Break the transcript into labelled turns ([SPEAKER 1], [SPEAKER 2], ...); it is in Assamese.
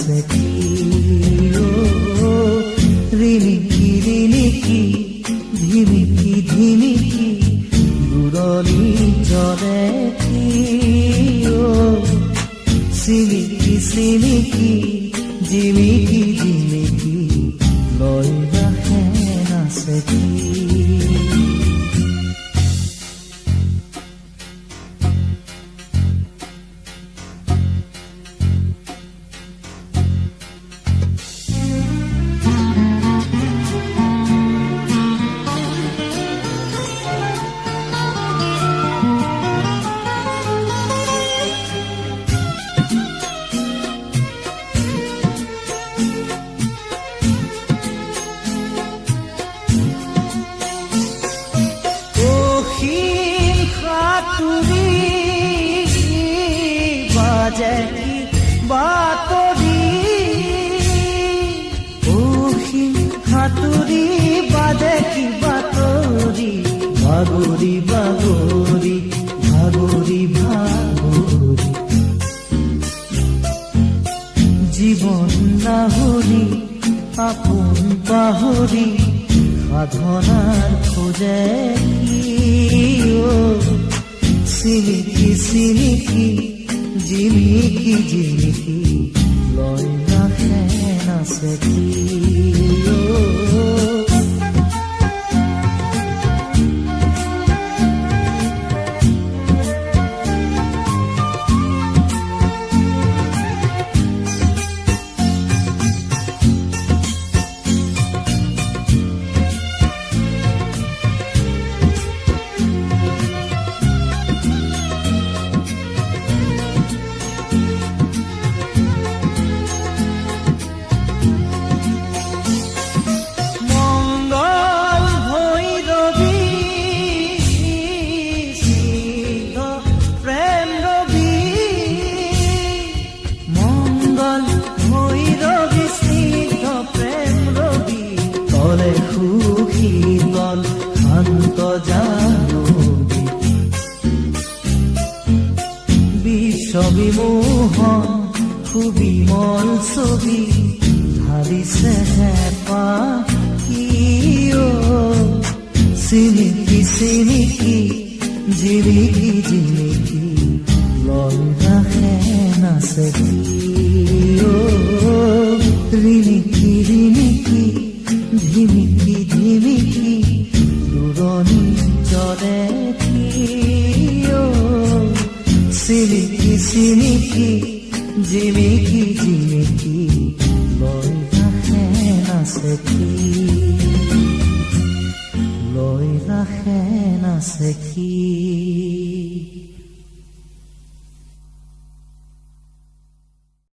[SPEAKER 1] নাচে কি ৰিণিকি ৰিণিকি ধিমিকি ধিমিকি দূৰণি জলে কি চিমিকি চিমিকি জিমিকি জিমিকি লৈ ৰাখে নাচে কি হাতুৰি বাজে কি বাতৰি ভাগৰি ভাগৰি ভাগৰি ভাগৰি জীৱন নাহৰি আপোন পাহৰি সাধনাৰ খোজে চিনিকি চিনিকি জিমিকি জিমিকি লৈ ৰাখে নাচে কি বিশ্ববিমোহন সুবিমল ছবি ঢালিছে হেঁপা চিনিকি চিনিকি জিমিকি জিমিকি লৈ ৰাখে নাচে কি ৰিণিকি ৰিণিকি ধিমিকি ধিমিকি দূৰণি জলে চিনিকি চিনিকি জিমিকি জিমিকি লৈ ৰাখে নাচে কি লৈ ৰাখে নাচে কি